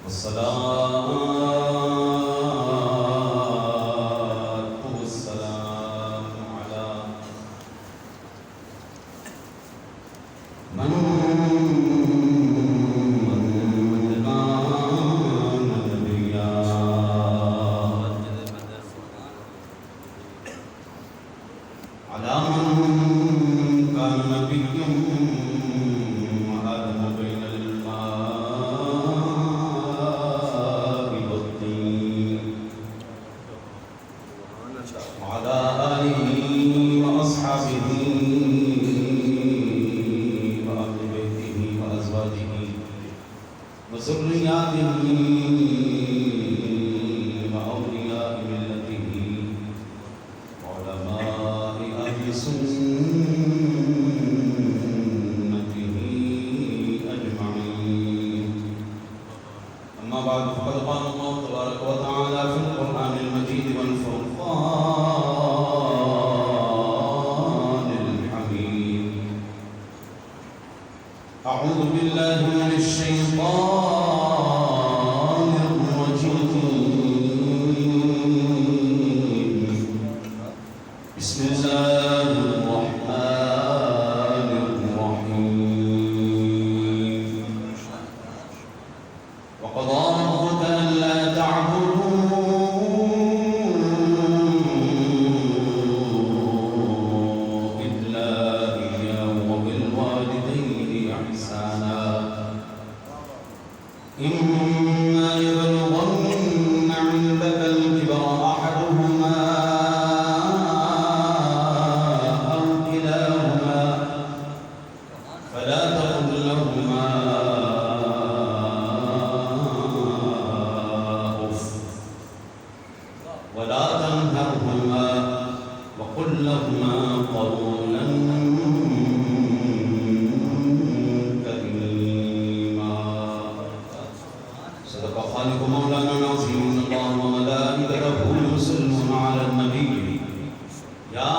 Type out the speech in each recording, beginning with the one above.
والصلاة والسلام على من كان نبيا على من كان نبيا وآدم بين الماء والطين وعلى آله وأصحابه وأهل بيته وأزواجه وذرياته وأولياء ملته وعلماء أهل سنته أجمعين. أما بعد فقد قال الله تبارك وتعالى في القرآن المجيد والفرقان الحميد: أعوذ بالله من الشيطان الرجيم. بسم الله الرحمن الرحيم. وقضى ربك ألا تعبدوا إلا إياه وبالوالدين إحسانا. إما يبلغن عندك الكبر أحدهما أو كلاهما فلا تقل لهما أف ولا تنهرهما وقل لهما قولا كريما. صدق خالق مولانا العظيم. إن الله وملائكته يصلون على النبي يا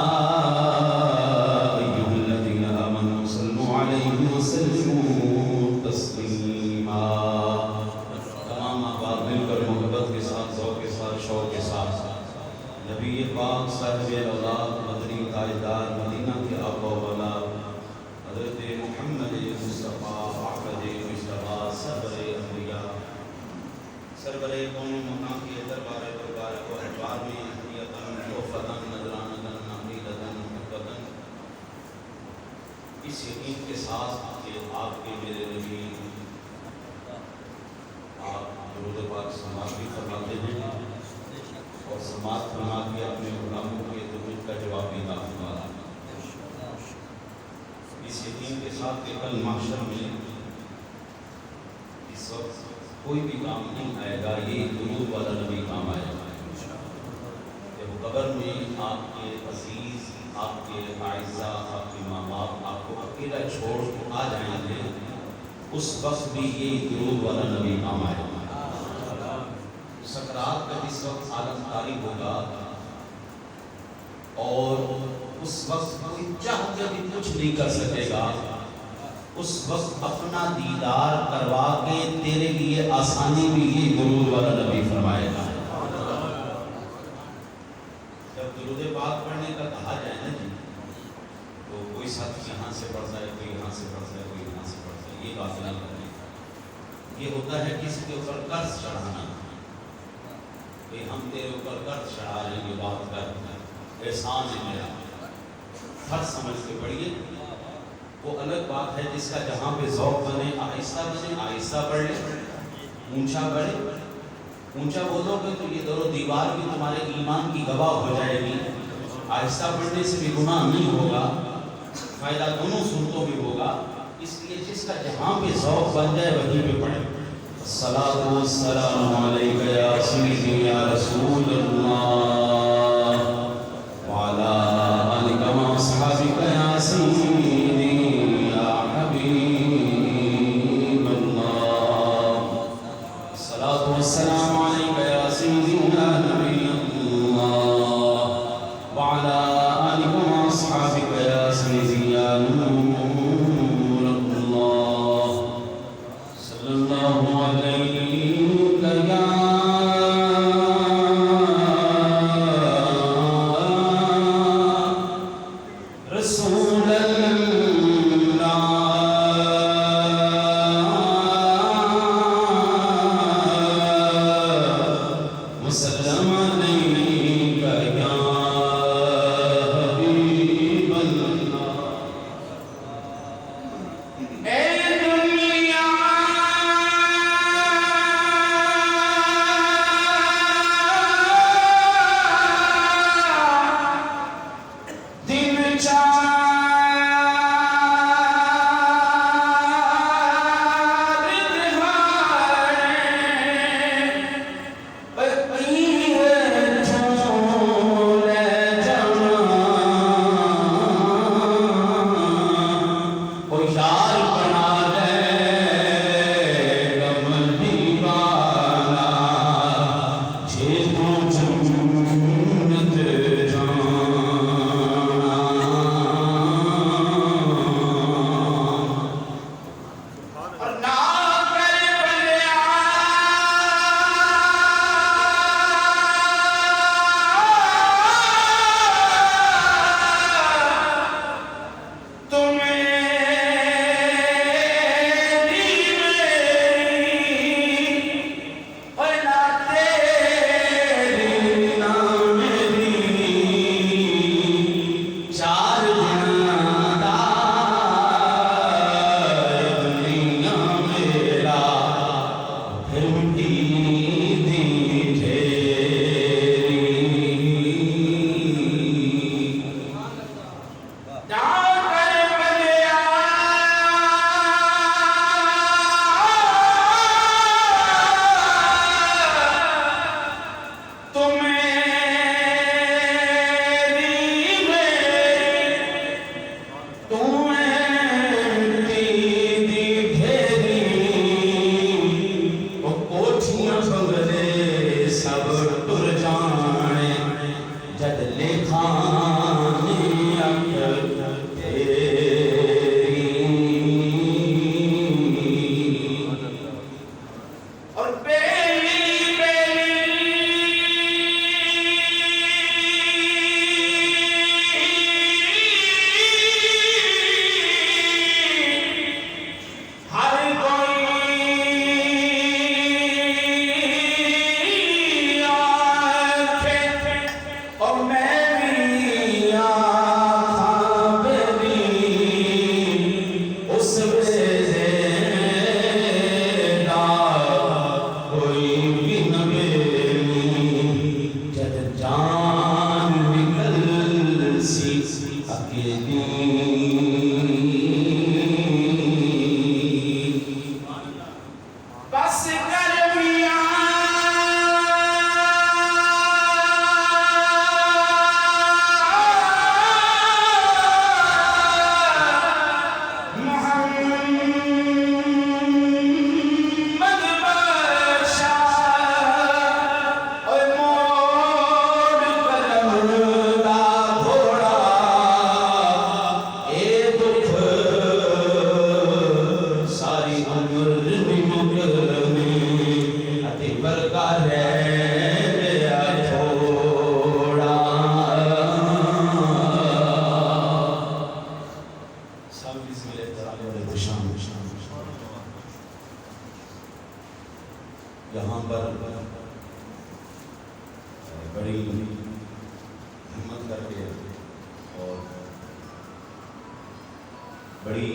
أيها الذين آمنوا صلوا عليه وسلموا تسليما. تمام احباب مل کر محبت کے ساتھ، ذوق کے ساتھ، شوق کے ساتھ نبی پاک صاحب اولاد مدنی تاجدار مدینہ کے آقا و اولاد حضرت محمد مصطفیٰ احمد مصطفیٰ سرور انبیاء سرور کون مکان کے دربار مبارک و احبار میں حیاتاً شوفتاً نذرانتاً عقیدتاً محبتاً اس یقین کے ساتھ کہ آپ کے میرے نبی آپ درود پاک سماعت بھی فرماتے ہیں اور سماعت فرما کے اپنے غلاموں کے درود کا جواب بھی عطا فرماتے ہیں. اس یقین کے ساتھ کہ کل محشر میں اس وقت کوئی بھی کام نہیں آئے گا، یہ درود والا نبی کام آئے گا. جب قبر میں آپ کے عزیز، آپ کے اعزاء، آپ کے ماں باپ آپ کو اکیلا چھوڑ آ جائیں گے، اس وقت بھی یہ درود والا نبی کام آئے گا. سکرات کا جس وقت عالم طاری ہوگا اور اس وقت کوئی چاہ کے بھی کچھ نہیں کر سکے گا، اس وقت اپنا دیدار کروا کے تیرے لیے آسانی بھی یہ درود والا نبی فرمائے گا. جب درود پاک پڑھنے کا کہا جائے نا جی، تو کوئی ساتھ یہاں سے پڑھتا ہے، کوئی یہاں سے پڑھتا ہے، کوئی یہاں سے پڑھتا ہے. یہ بات نہ کریں. یہ ہوتا ہے کسی کے اوپر قرض چڑھانا کہ ہم تیرے اوپر قرض چڑھا رہے ہیں، یہ بات کر احسان ہے میرا. فرض سمجھ کے پڑھیے. وہ الگ بات ہے جس کا جہاں پہ ذوق بنے، آہستہ بنے، آہستہ پڑھ لے، اونچا پڑھے. اونچا بولو گے تو یہ در و دیوار بھی تمہارے ایمان کی گواہ ہو جائے گی. آہستہ پڑھنے سے بھی گناہ نہیں ہوگا، فائدہ دونوں صورتوں میں ہوگا. اس لیے جس کا جہاں پہ ذوق بن جائے وہیں پہ پڑھیں. الصلاۃ والسلام علیک یا سیدی یا رسول اللہ وعلی آلک و اصحابک یا سیدی یا حبیب اللہ. الصلاۃ والسلام علیک یا سیدی یا نبی اللہ وعلی آلک و اصحابک یا سیدی یا نور اللہ صلی اللہ علیہ بس کر میاں یہاں پر بڑی ہمت کر کے اور بڑی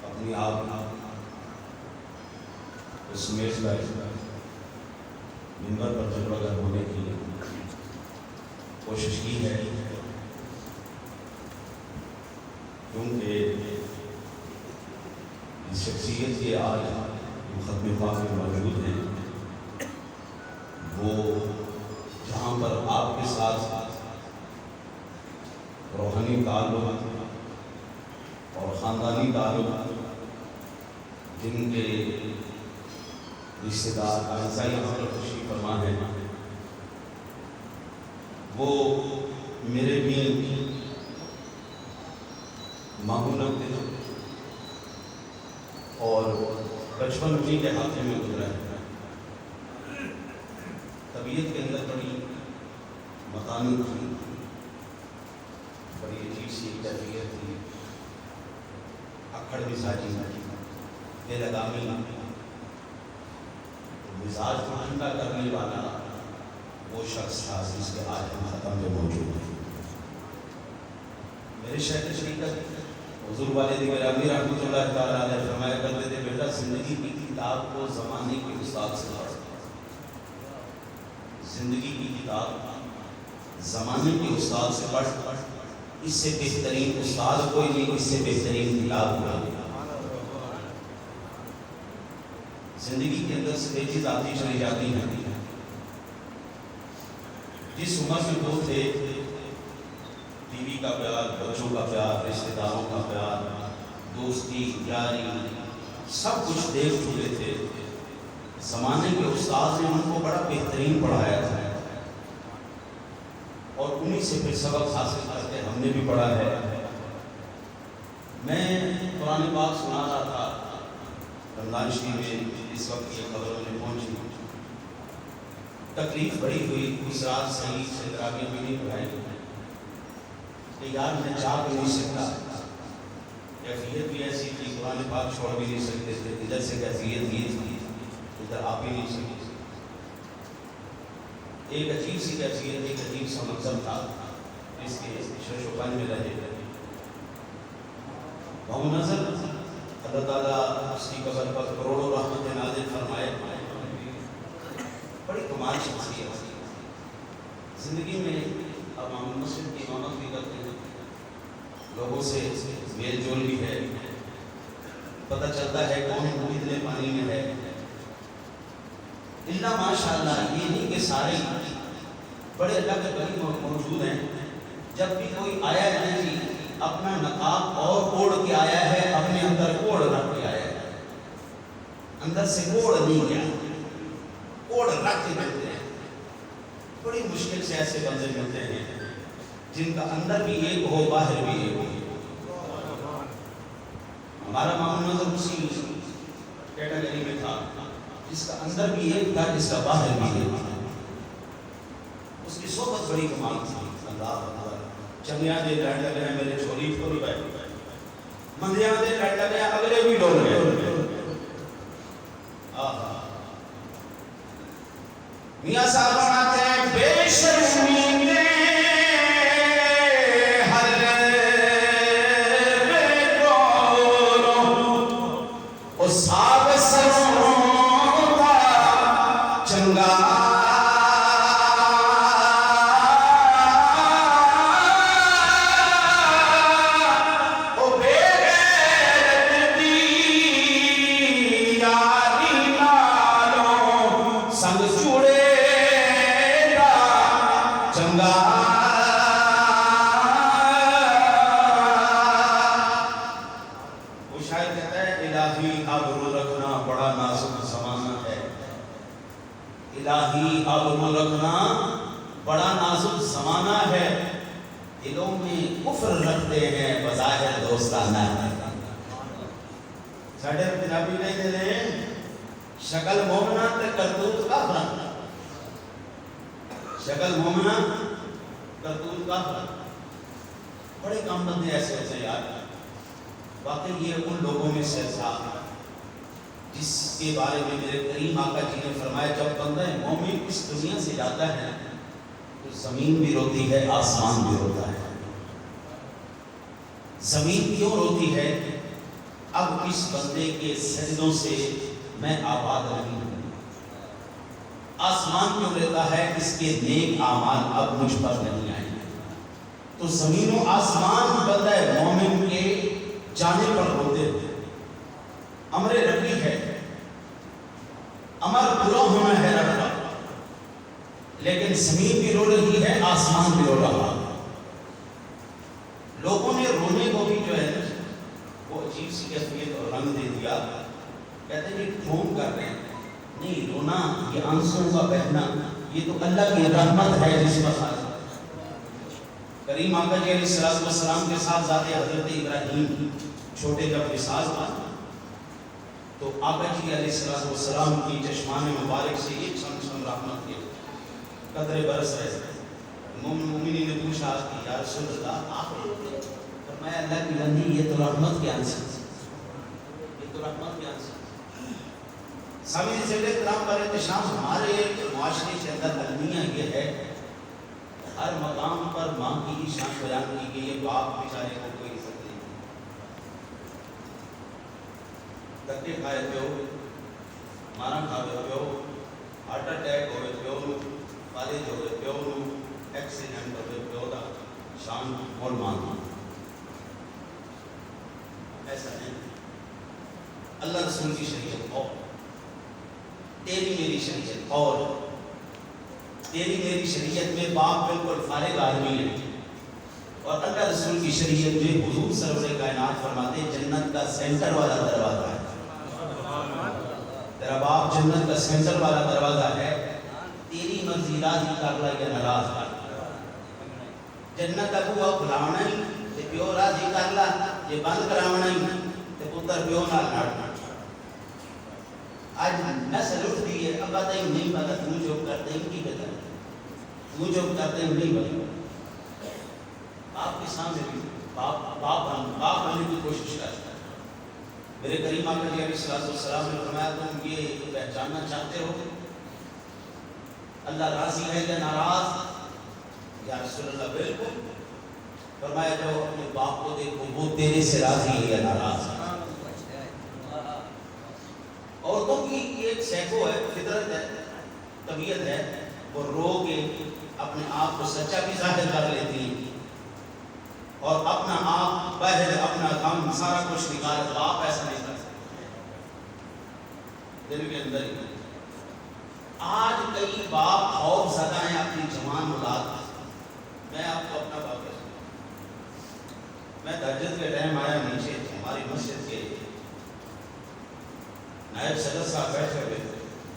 اپنی آپ اس میز پر منبر پر جلوہ گر ہونے کی کوشش کی ہے، کیونکہ اس شخصیت کے آج ختم پاک میں موجود ہیں، وہ جہاں پر آپ کے ساتھ روحانی تعلق اور خاندانی تعلق، جن کے رشتے دار اعزائی یہاں پر تشریف فرما ہیں، وہ میرے بھی ماموں لگتے ہیں اور بچپن انہیں کے ہاتھوں میں گزرا ہے۔ طبیعت کے اندر بڑی مکانی تھی، بڑی عجیب سی طبیعت تھی، اکھڑ مزاجی بے لگامی، مزاج کو ٹھنڈا کرنے والا وہ شخص تھا جس کے آج ہم ختم میں موجود ہیں۔ میرے شہر شریعت حضور والد گرامی رحمۃ اللہ تعالیٰ علیہ فرمایا کرتے تھے، بیٹا زندگی کی کتاب کو زمانے کے استاد سے پڑھ، زندگی کی کتاب زمانے کے استاد سے پڑھ، اس سے بہترین استاد کوئی نہیں، اس سے بہترین کتاب کوئی نہیں۔ زندگی کے اندر سے چیز آتی چلی جاتی ہیں، جس عمر میں وہ تھے، بیوی کا پیار، بچوں کا پیار، رشتہ داروں کا پیار، دوستی یاری سب کچھ دیکھ چکے تھے۔ زمانے کے استاد نے ان کو بڑا بہترین پڑھایا تھا اور انہی سے پھر سبق حاصل کرتے ہم نے بھی پڑھا ہے۔ میں قرآن پاک سنا رہا تھا رمضان شریف میں، اس وقت یہ خبر مجھے پہنچی، تکلیف بڑی ہوئی، اس رات صحیح سے تراویح بھی نہیں پڑھائی کہ یار میں جا بھی نہیں سکتا، کیفیت بھی ایسی تھی، قرآن پاک چھوڑ بھی نہیں سکتے تھے، ادھر سے کیفیت یہ تھی، ادھر آپ بھی نہیں سکتے، ایک عجیب سی کیفیت، ایک عجیب سا منظر تھا، اس کے شش و پنج میں رہے۔ بہو نظر اللہ تعالیٰ اس کی قبر پر کروڑوں رحمت نازل فرمائے، بڑی کمال شخصیت تھی۔ زندگی میں اب ہم مسجد کی امامت بھی کرتے ہیں، لوگوں سے میل جول بھی ہے، پتہ چلتا ہے کون کتنے پانی میں ہے، اللہ ماشاءاللہ یہ نہیں کہ سارے بڑے اللہ کے ولی موجود ہیں۔ جب بھی کوئی آیا ہے جی اپنا نقاب اور اوڑھ کے آیا ہے، اپنے اندر اوڑھ رکھ کے آیا ہے، اندر سے اوڑھ نہیں گیا، اوڑھ رکھ کے ملتے ہیں۔ بڑی مشکل سے ایسے بندے ملتے ہیں جن کا اندر بھی ایک ہو، باہر بھی ایک ہو۔ ہمارا ماموں نظر اسی کیٹیگری میں تھا، جس کا اندر بھی ایک تھا، جس کا باہر بھی ایک تھا۔ اس کی صحبت بڑی کمال تھی۔ اللہ اکبر، چنگیاں دے لڑ لگے ہیں میرے چھوڑی کو بھی بیٹھ گئے، مندیاں دے لڑ لگے ہیں اگلے بھی ڈول گئے۔ میاں صاحب بناتے ہیں بے شرمی میں ہر او ساگ سروں کا چنگا او بے غیرت دی الہی آبرو رکھنا بڑا نازک زمانہ ہے، الہی آبرو رکھنا بڑا نازک زمانہ ہے، دلوں میں کفر رکھتے ہیں بظاہر دوستانہ ہے۔ ساڑھے پنجابی نہیں دے رہے شکل مومنہ تے کرتوت کافرہ، شکل مومنہ کرتوت کافرہ۔ بڑے کام بندے ایسے ہوتے ہیں یار، واقعی یہ ان لوگوں میں سے تھا جس کے بارے میں میرے کریم آقا جی نے فرمایا جب بندہ مومن اس دنیا سے جاتا ہے تو زمین بھی روتی ہے، آسمان بھی روتا ہے۔ زمین کیوں روتی ہے؟ اب اس بندے کے سجدوں سے میں آباد نہیں ہوں۔ آسمان کیوں لیتا ہے؟ اس کے نیک اعمال اب مجھ پر نہیں آئے۔ تو زمین و آسمان بندہ مومن کے جانے پر روتے ہیں۔ امر ربی ہے، امر برا ہونا ہے رب کا، لیکن زمین بھی رو رہی ہے، آسمان بھی رو رہا ہے۔ لوگوں نے رونے کو بھی جو ہے وہ عجیب سی کیفیت اور رنگ دے دیا، کہتے ہیں کہ ڈھونگ کر رہے ہیں۔ نہیں، رونا یہ آنسوں کا بہنا یہ تو اللہ کی رحمت ہے جس پر خاص کریم آقا جی علیہ السلام کے ساتھ ذات حضرت ابراہیم چھوٹے جب وصال ہوا تو آقا جی علیہ السلام کی چشمان مبارک سے ایک سم رحمت کے قطرے برس رہے تھے۔ مومنی نے پوچھا کہ یا رسول اللہ آپ فرمایا اللہ کی بندی یہ تو رحمت کے آنسر، یہ تو رحمت کے آنسر۔ سامعین سیدے کرام پر احتشام، ہمارے معاشرے کے اندر المیہ یہ ہے ہر مقام پر ماں کی ہی شان بیان کی گئی ہے، باپ بیچارے کو کوئی عزت نہیں۔ دھکے کھائے پیو، مارا کھاوے پیو، ہارٹ اٹیک ہوئے پیو، فالج ہوئے پیو، ایکسیڈنٹ ہوئے پیو دا شان اور ماں۔ ایسا نہیں، اللہ رسول کی شریعت اور تیری میری شریعت اور تیری میری شریعت میں باپ بالکل فارغ آدمی ہے، اور اللہ رسول کی شریعت میں حضور سرور کائنات فرماتے ہیں جنت کا سینٹر والا دروازہ ہے۔ تیرا باپ جنت کا سینٹر والا دروازہ ہے، تیری مرضی راضی کر لا یا ناراض کر لا۔ جنت ابو بلاونا ہی تے پیو راضی کر لا، یہ بند کراونا ہی تے پتر پیو نال لڑنا۔ آج نسل اٹھ دی ہے، ابا تھی نہیں پتا تو جو کرتے ہیں کی پتا تو جو کرتے ہیں نہیں پتا۔ آپ کے سامنے بھی باپ بننے کی کوشش کرتا ہے۔ میرے کریم آقا جی علیہ السلام نے فرمایا تم یہ پہچاننا چاہتے ہو اللہ راضی ہے یا ناراض؟ یا رسول اللہ بالکل۔ فرمایا جو اپنے باپ کو دیکھو وہ تیرے سے راضی ہے یا ناراض ہے۔ عورتوں کی ایک سیکو ہے، فطرت ہے، طبیعت ہے، وہ رو کے اپنے آپ کو سچا بھی ظاہر کر لیتی ہیں اور اپنا آپ باہر اپنا غم سارا کچھ نکال۔ باپ ایسا نہیں کر سکتے، دل کے اندر ہی۔ آج کئی باپ خوف زدہ ہیں اپنی جوان اولاد۔ میں آپ کو اپنا باپ کہتا ہوں، میں تہجد کے ٹائم آیا نیچے ہماری مسجد کے نائب صدر صاحب بیٹھے ہوئے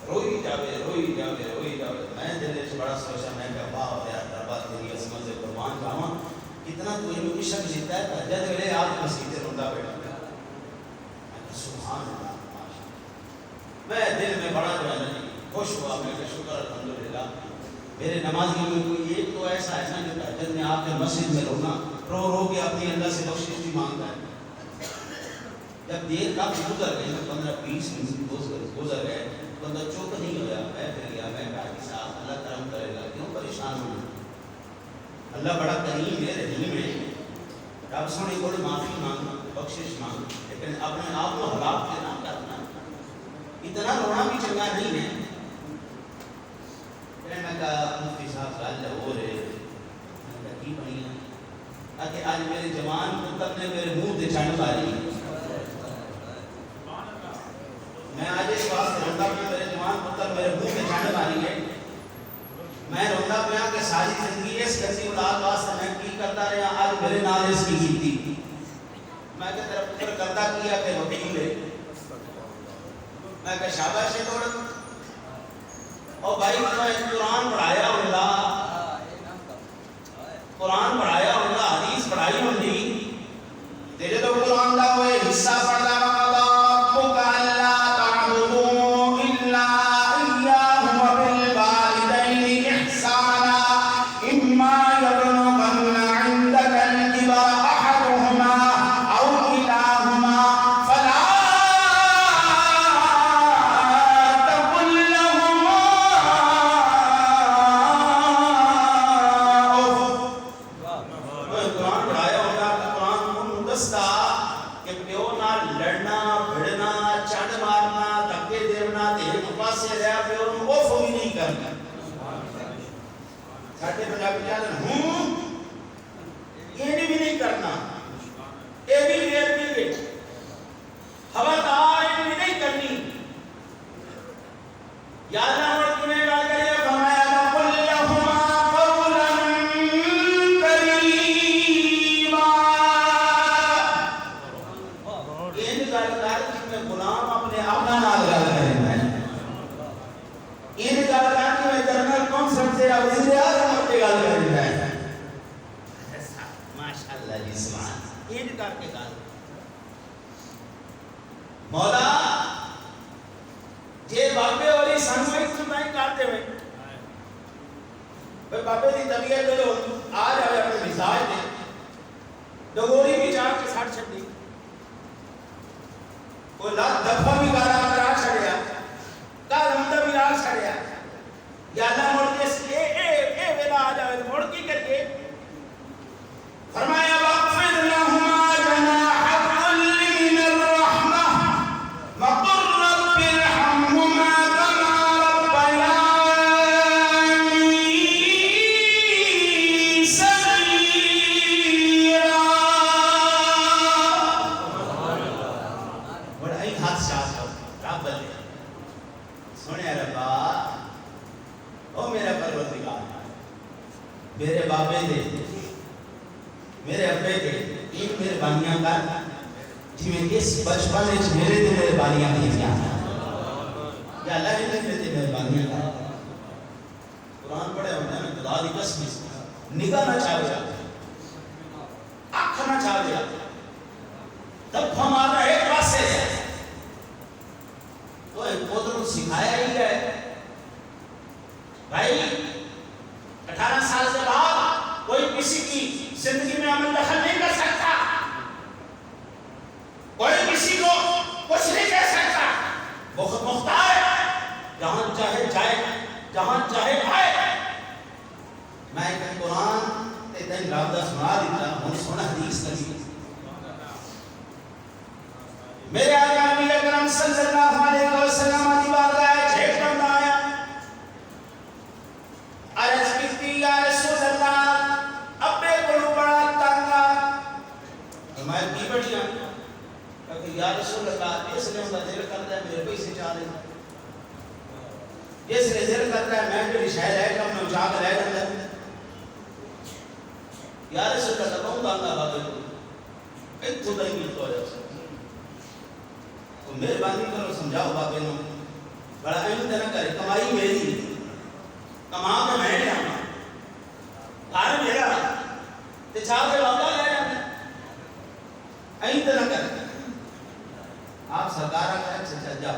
روئی جاوے۔ میں دل سے بڑا سوچا، میں کہ واہ یار ربا تیری عظمت سے قربان جاواں، کتنا تو یہ عشق جیتا ہے۔ تہجد ویلے آپ مسجد سے روندا بیٹھا، سبحان اللہ، میں دل میں بڑا جو ہے خوش ہوا۔ میں کہ شکر الحمدللہ میرے نمازیوں میں کوئی ایک تو ایسا ہے نا جو تہجد میں آپ کے مسجد میں رو کے اپنی اللہ سے بخشش بھی مانگتا ہے۔ جب دیر کافی گزر گئی، 15-20 منٹ گزر گئے، بندہ چوک نہیں ہوا، میں پھر گیا، میں کہا کہ صاحب اللہ کرم کرے گا، کیوں پریشان ہونا؟ اللہ بڑا کریم ہے، رحیم ہے، رب سونے کو معافی مانگنا، بخشش مانگنا، لیکن اپنے آپ کو ہلاک کے نہ کرنا، اتنا رونا بھی چنگا نہیں ہے۔ پھر میں کہا مفتی صاحب گل ہو رہے، میں کہا کی بنی ہے؟ تاکہ آج میرے جوان پتر نے میرے منہ تے چنڈ ماری، میں آج اس واسطے روندا پیا، میرے جوان پتر میرے منہ تے چنڈ ماری ہے۔ میں روندا پیا کہ ساری زندگی اس گندی اولاد واسطے میں کی کرتا رہا، آج میرے نال اس کی کیتی۔ میں کہ تیرا پتر کرتا کیا کہ وکیل ہے، میں کہ شاباش ہے توڑ اور بھائی قرآن پڑھایا ہوگا، قرآن پڑھایا ہوگا، حدیث پڑھائی ہوگی، تیرے تو قرآن دا ہوئے حصہ پڑھا مولا جے بابے والی سنسائی سنائی کرتے ہوئے بھئی بابے دی طبیعت جو آ جائے اپنے مزاج دے ڈگوری بھی چاہ کے ساٹھ چھڑی کوئی لات دفعہ بھی گارا کرا چھڑیا کار ہمدہ بھی آ چھڑیا یا اللہ موڑ کے اے ویلا آ جائے موڑ کی کر کے فرمایا وَاغْفِرْ لَهُمَا جَنَاحَ الذُّلِّ مِنَ الرَّحْمَةِ وَقُلْ رَبِّ ارْحَمْهُمَا كَمَا رَبَّيَانِي صَغِيرًا بڑائی ہاتھ شاہ رب بلے سنے ربا او میرا پروردگار میرے بابے دے میرے ابے دے ایک میرے بانیاں کر جی میں اس بچپن میں میرے دے میرے بانیاں کی تھا یا اللہ ہی میرے دے میرے بانیاں کر قرآن پڑھے ہونے میں خدا دی قسم نگاہ نہ چاہ جا آنکھ نہ چاہ جا تب ہمارا ایک پاسے تو ایک قدر سکھایا ہی ہے بھائی 18 سال سے بعد کوئی کسی کی زندگی میں عمل دخل نہیں کر سکتا، کوئی کسی کو کچھ نہیں کہہ سکتا، بہت مختار ہے جہاں چاہے جائے جہاں چاہے آئے. میں کہ قرآن تے تین رابطہ سنا دیتا ہوں سونا حدیث نبی میرے آقا نبی اکرم صلی اللہ علیہ وسلم کی بارگاہ جھیٹ بند آیا عرض کی یا رسول اللہ ابے کو بڑا تنگا میں کی بڑھیا کہ یا رسول اللہ اس نے ہم دل کرتا ہے میرے پیسے چاہے اس نے دل کرتا ہے میں جو شاید ہے کہ میں اچھا کر رہ جاتا ہے یا رسول اللہ کون تنگا بابے کو ایک خدا ہی ملتا ہے تو مہربانی کرو سمجھاؤ بابے نو بڑا اہم نہ کرے کمائی میری کما کے میں لے آؤں گھر میرا تے چاہ کے بابا لے جاتے اہم نہ کرے آپ سرکارہ کریں سے چل جاؤ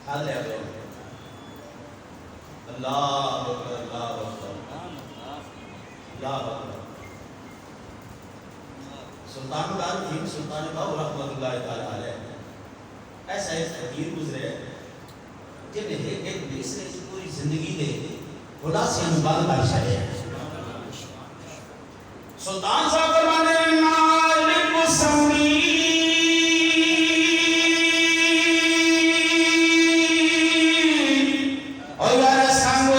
کھال لے آؤ اللہ اکبر اللہ اکبر اللہ اکبر سلطان العالمین سلطان باو رحمت اللہ تعالی علیہ ایسا ایک فقیر گزرے جب ایک دوسرے کی پوری زندگی دے خدا سے انبال بادشاہ ہے سلطان صاحب فرمانے مالک سمی اور یار سنگ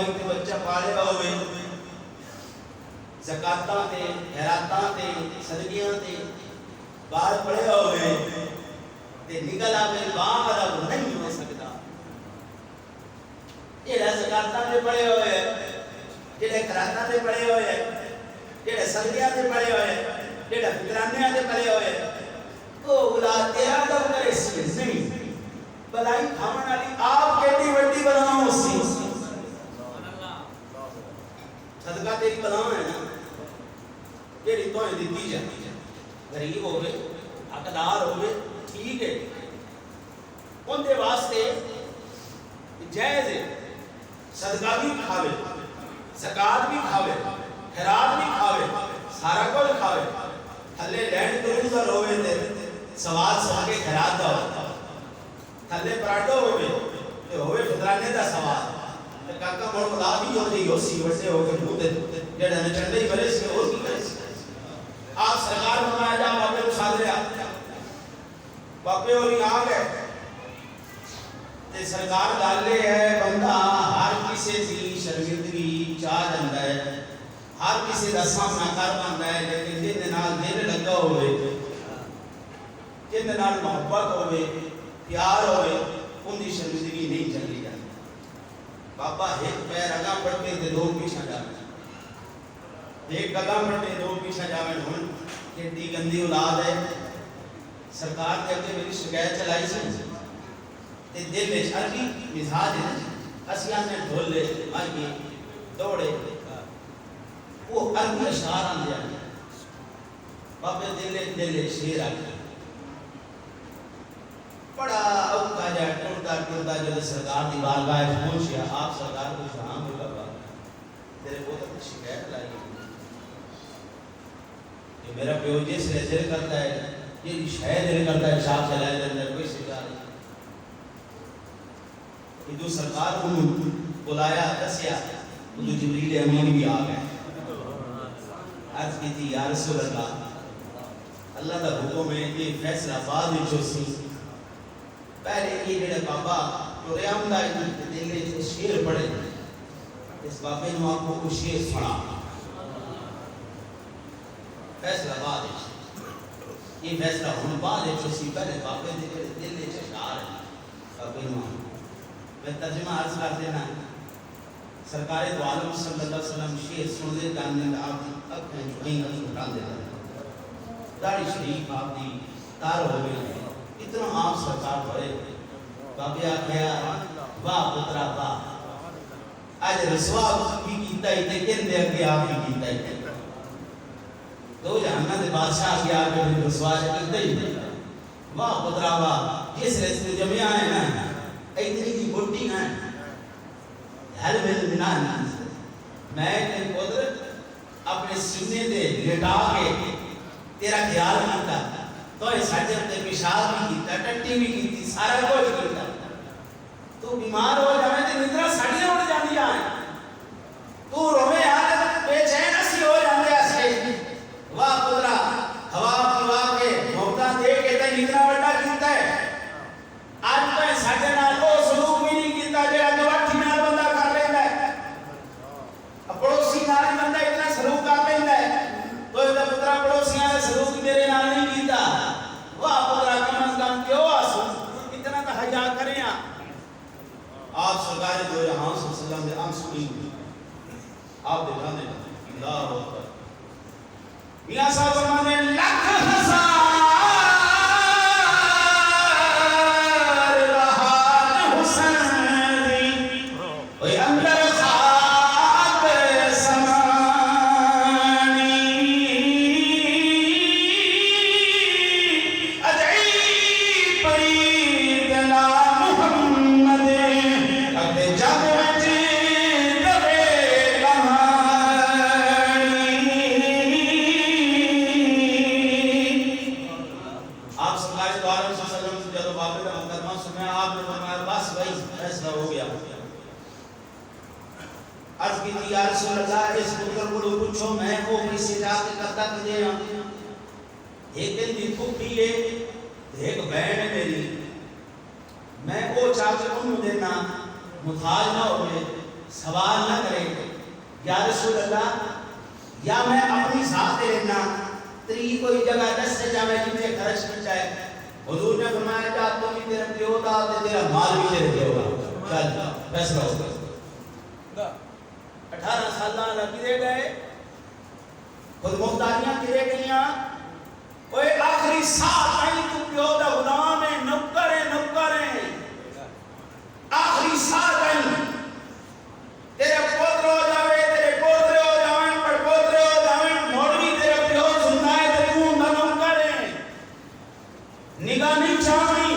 کمائی تے بچہ پالیا ہوئے زکاتاں تے خیراتاں تے صدقیاں تے بال پڑھیا ہوئے تے نکل آوے باں والا وہ نہیں ہو سکتا جڑا زکاتاں تے پڑھے ہوئے جڑے خیراتاں تے پڑھے ہوئے جڑے صدقیاں تے پڑھے ہوئے جڑے فطرانیاں تے پڑھے ہوئے وہ اولاد تیرا تو کرے سی نہیں بلائی کھاون والی آپ کیڑی وڈی بلاؤ سی صدقہ تیری بلاؤ ہے نا جیڑی تو دیتی جاتی ہے غریب ہوئے حقدار ہوئے ٹھیک ہے ان دے واسطے جائز ہے صدقہ بھی کھاوے زکات بھی کھاوے خیرات بھی کھاوے سارا کچھ کھاوے تھلے لینڈ کروزر ہوئے تے سوال سوا کے خیرات دا ہوتا تھلے پراٹو ہوئے تے ہوئے فطرانے دا سوال تے کاکا موڑ بلا بھی ہوتے یوسی وٹے ہو کے بھوتے جڑا نے چڑھے ہی بھرے سے اور کی کرے سے آپ سرکار فرمایا جا باپے کو ساتھ رہا باپے اور ہی آگئے تے سرکار ڈالے ہے بندہ ہر کسی دی شرمندگی چاہ جاندہ ہے ہر کسی دا سامنا کر پاندہ ہے لیکن جن نال دل لگا ہوئے جن نال محبت ہوئے پیار ہوئے ان دی شرمندگی نہیں چلی جاتی بابا ایک پیر اگاں پڑھتے تھے دو پیچھا جاویں ایک قدم پڑھتے دو پیچھا جاویں ہن کتنی گندی اولاد ہے سرکار نے اگے میری شکایت چلائی سی تے دل وچ عربی مزاج ہے اسیاں نے ڈھولے مائیے دوڑے وہ عربی اشعار آندے ہیں بابے دل شیر آ گیا بڑا اوکھا جا ٹرتا جب سرکار دی بارگاہ پہنچیا آپ سرکار کو سلام ہوئے بابا تیرے کو تو شکایت لائی کہ میرا پیو جس سے دل کرتا ہے یہ شاید دل کرتا ہے شاپ چلائے دے اندر کوئی شکایت نہیں ادو سرکار کو بلایا دسیا ادو جبریل امین بھی آ گئے عرض کی تھی یا رسول اللہ اللہ دا حکم ہے یہ فیصلہ بعد وچ سی پہلے یہ جڑے بابا جو ریام دا دل وچ شیر پڑھے اس بابے نو آپ کو شیر سنا فیصلہ بعد وچ یہ فیصلہ ہن بعد وچ سی پہلے بابے دے دل وچ اشعار ہے بابے نو میں ترجمہ عرض کر دینا سرکار دو عالم صلی اللہ علیہ وسلم شیر سن دے جاننے میں آپ کی اکھیں جوئیں اٹھا دیتا داڑھی شریف آپ دی تار ہو گئی اتنا آپ سرکار پڑے بابے آکھیا واہ پترا واہ آج رسوا بھی کیتا ہی تے کن دے اگے آپ بھی کیتا ہی تے دو جہانہ دے بادشاہ کے آگے بھی رسوا کیتا ہی واہ پترا واہ جس رستے جمعہ ہے نا اتنی کی بوٹی ہیں ہر مل بنا نہیں میں نے قدرت اپنے سینے دے لٹا کے تیرا خیال کیتا تو اس حجر تے پیشاب بھی کیتا ٹٹی بھی کیتی سارا کچھ کیتا تو بیمار ہو جائے تے نندرا ساڑیاں اڑ جاندی آئیں تو روے آگے بے چین اسی ہو جاندے ایسے واہ قدرہ ہوا پیوا کے موقع دے کے تے نندرا وڈا کیتا ہے آج تو اس حجر نال وہ سلوک بھی نہیں کیتا جے آج وٹھی نال بندہ کر لیندہ ہے پڑوسی نال بندہ اتنا سلوک کر لیندہ ہے تو اس پترہ پڑوسیاں نے سلوک میرے نال نہیں کیتا واہ پترہ کم از کم کیوں آسو اتنا تا حجا کریں آپ سرکار دو جہاں صلی اللہ علیہ وسلم دے عام سنی آپ دیکھا دے اللہ اکبر میاں صاحب فرمانے لکھ ہزار رہان حسین وی اندر خاک سمانی ادعی پرید لا محمد اگد جب جید بے کہانی آپ سرکار دو عالم صلی اللہ علیہ وسلم سے جب بابے کا مقدمہ سنیا آپ نے فرمایا بس بھائی فیصلہ ہو گیا عرض کی تھی یا رسول اللہ اس پتر کو لو پوچھو میں وہ کسی جا کے کرتا کدے ہاں ایک دن دی پھوپھی ہے ایک بہن ہے میری میں وہ چاہ کے انہوں دینا محتاج نہ ہوئے سوال نہ کرے یا رسول اللہ یا میں اپنی ذات دے لینا تری کوئی جگہ دس سے جا میں جنہیں خرچ کر جائے. حضور نے فرمایا جا تو بھی تیرا پیو دا تے تیرا مال بھی تیرے پیو دا. چل فیصلہ ہو گیا. 18 سالہ لگے گئے خود مختاریاں کرے گئیاں. اوے آخری ساتھ آئی تو پیو دا غلام ہے نوکر ہے نوکر ہے. آخری ساتھ آئی تیرے پوتر ہو جاوے تیرے پوتر ہو جاویں پر پوتر ہو جاویں موڑ بھی تیرے پیو سننا ہے تے تو نہ نوکر ہے. نگاہ نہیں چاہویں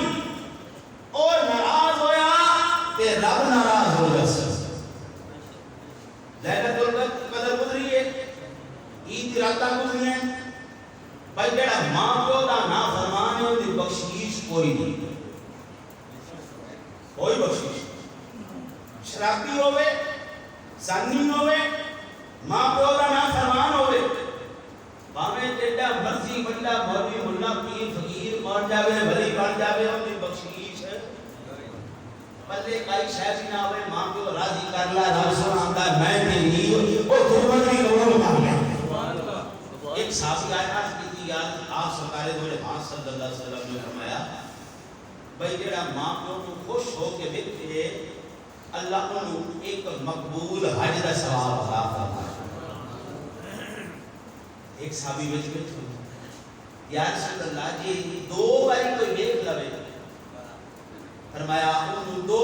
اور ناراض ہویا تے رب ناراض ہو جائے. لیلۃ القدر گزری ہے عید راتاں گزری ہیں بھائی جڑا ماں پیو دا نافرمان ہے اودی بخشش کوئی نہیں. کوئی بخشش شرابی ہوئے زانی ہوئے ماں پیو دا نافرمان ہوئے باویں جیڑا مرضی بندہ مولوی ملا پیر فقیر بن جاوے ولی بن جاوے اودی بخشش پلے کئی شے نہ ہوئے ماں پیو راضی کر لا رب سبحانہ میں نہیں او خدمت کی قبول کر لے. ایک صحابی آیا کی یاد آپ سرکار دو جہان صلی اللہ علیہ وسلم نے فرمایا بھائی جڑا ماں پیو کو خوش ہو کے ویکھے اللہ انہوں ایک مقبول حج دا ثواب عطا فرمائے. ایک صحابی وچ بیٹھے یا رسول اللہ جی دو باری کوئی ویکھ لوے فرمایا انہوں دو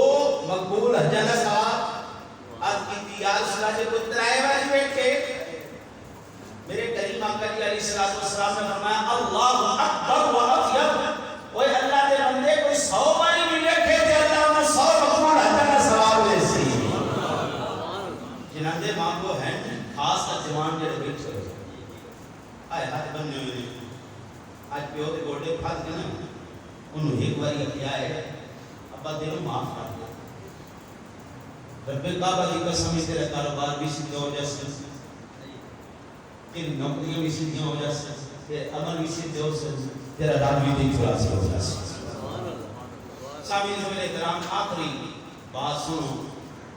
مقبول حج دا ثواب عطا کیتی. یا رسول اللہ جی کوئی ترائے باری ویکھے میرے کریم آقا جی علیہ الصلوۃ والسلام نے فرمایا اللہ اکبر و اطیب. اوے اللہ دے بندے کوئی 100 باری بھی ویکھے تے اللہ نے 100 مقبول حج دا ثواب دے سی. جنہاں دے ماں کو ہیں خاص کر جوان جڑے بیٹھے ہوئے آئے ہاتھ بننے ہوئے آج پیو دے گوڑے پھات کے نا انہوں ایک باری اپیا ہے ابا دلوں معاف کر دیا. رب کعبہ کی قسم تیرا کاروبار بھی سیدھا ہو جائے تیری نوکریاں بھی سیدھیاں ہو جائے تیرے عمل بھی سیدھے ہو جائے تیرا رب بھی دل خلاص ہو جائے. سامعین میرے احترام آخری بات سنو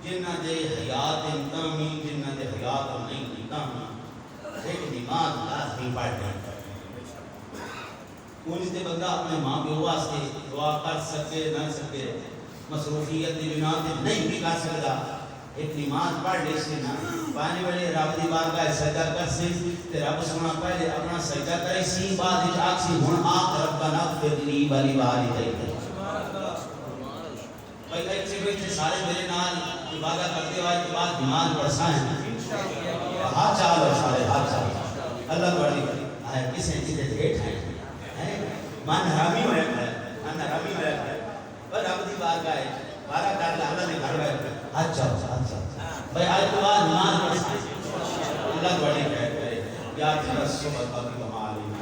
جنہ دے حیات انتامی جنہ دے حیات نہیں انتامی ایک نماز لازمی پڑھ دیں. کونی تے بندہ اپنے ماں پیو واسطے دعا کر سکے نہ سکے مصروفیت دی بنا تے نہیں بھی کر سکتا ایک نماز پڑھ لے سے نا پانی والے رب دی بارگاہ سجدہ کر سی تے رب سونا پہلے اپنا سجدہ کرے سی بعد وچ آکسی ہن آ ربنا اغفر لی ولی والدیک. بھائی ایک سے بیٹھے سارے میرے نال عبادت کرتے ہوئے کے بعد نماز پڑھسائیں ہاتھ چالو سارے ہاتھ چالو اللہ بڑی آئے کسے چیزیں ٹھیٹ ہیں من حرامی ہوئے من حرامی ہوئے پر رب دی بارگاہ ہے بارہ کر لے اللہ نے گھر ہوئے ہاتھ چالو بھائی آج تو بعد نماز پڑھسائیں اللہ بڑی کرے یا تیرا صحبت باقی بما علینا